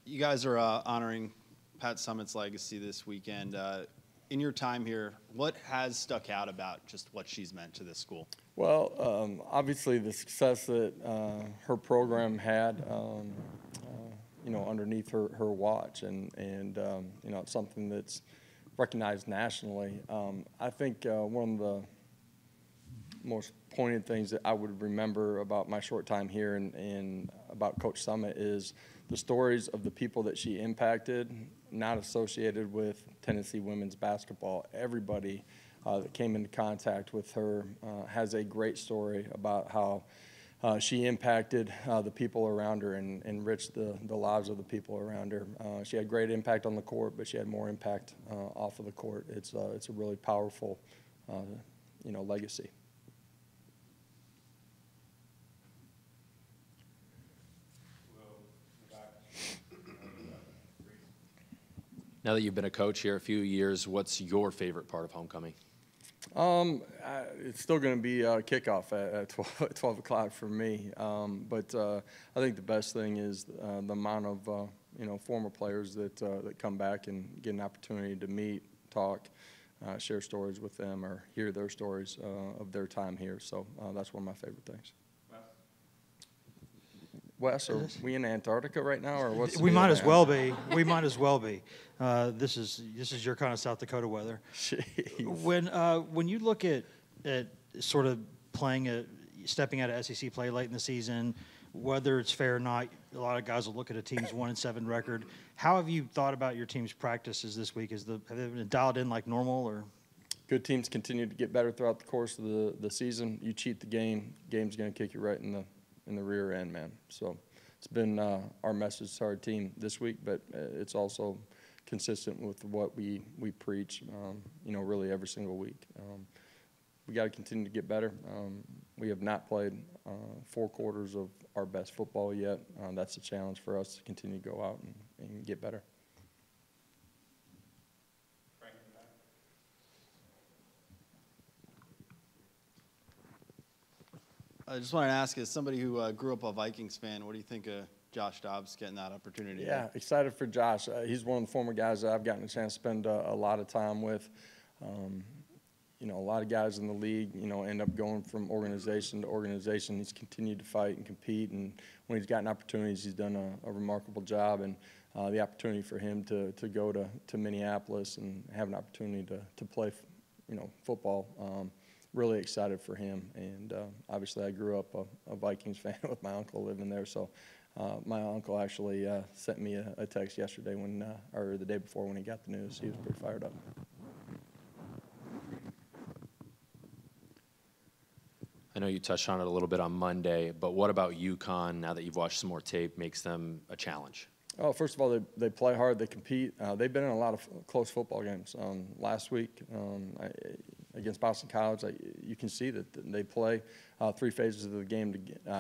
You guys are honoring Pat Summitt's legacy this weekend. In your time here, what has stuck out about just what she's meant to this school? Well, obviously the success that her program had, underneath her watch, and it's something that's recognized nationally. I think one of the most poignant things that I would remember about my short time here and about Coach Summitt is the stories of the people that she impacted, not associated with Tennessee women's basketball. Everybody that came into contact with her has a great story about how she impacted the people around her and enriched the lives of the people around her. She had great impact on the court, but she had more impact off of the court. It's a really powerful, legacy. Now that you've been a coach here a few years, what's your favorite part of homecoming? It's still going to be kickoff at 12 o'clock for me. But I think the best thing is the amount of former players that come back and get an opportunity to meet, talk, share stories with them, or hear their stories of their time here. So that's one of my favorite things. Wes, are we in Antarctica right now, or what's? We might as well be. We might as well be. This is your kind of South Dakota weather. Jeez. When you look at sort of stepping out of SEC play late in the season, whether it's fair or not, a lot of guys will look at a team's 1-7 record. How have you thought about your team's practices this week? Have they been dialed in like normal, or? Good teams continue to get better throughout the course of the season. You cheat the game's going to kick you right in the rear end, man. So it's been our message to our team this week, but it's also consistent with what we preach, really every single week. We got to continue to get better. We have not played 4 quarters of our best football yet. That's a challenge for us to continue to go out and get better. I just wanted to ask, as somebody who grew up a Vikings fan, what do you think of Josh Dobbs getting that opportunity? Yeah, excited for Josh. He's one of the former guys that I've gotten a chance to spend a lot of time with. A lot of guys in the league, end up going from organization to organization. He's continued to fight and compete, and when he's gotten opportunities, he's done a remarkable job. And the opportunity for him to go to Minneapolis and have an opportunity to play, football. Really excited for him, and obviously I grew up a Vikings fan with my uncle living there. So my uncle actually sent me a text yesterday or the day before when he got the news. He was pretty fired up. I know you touched on it a little bit on Monday, but what about UConn, now that you've watched some more tape, makes them a challenge? Oh, first of all, they play hard, they compete. They've been in a lot of close football games. Last week against Boston College, you can see that they play 3 phases of the game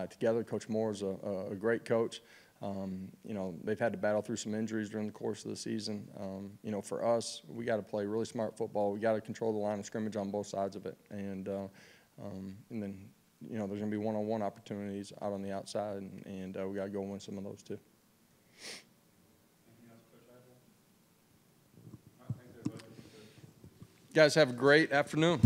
together. Coach Moore is a great coach. They've had to battle through some injuries during the course of the season. For us, we got to play really smart football. We got to control the line of scrimmage on both sides of it, and then there's going to be one-on-one opportunities out on the outside, and we got to go win some of those too. Guys, have a great afternoon.